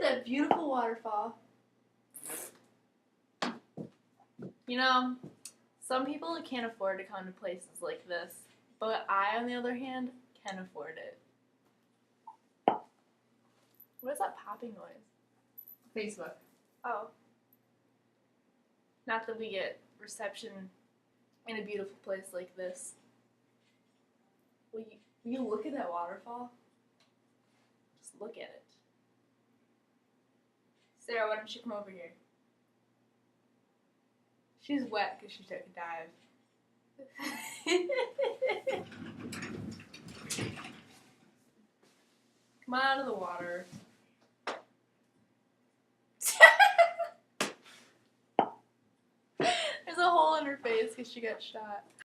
at that beautiful waterfall. You know, some people can't afford to come to places like this, but I, on the other hand, can afford it. What is that popping noise? Facebook. Oh. Not that we get reception in a beautiful place like this. Will you look at that waterfall? Just look at it. Sarah, why don't you come over here? She's wet because she took a dive. Come on out of the water. There's a hole in her face because she got shot.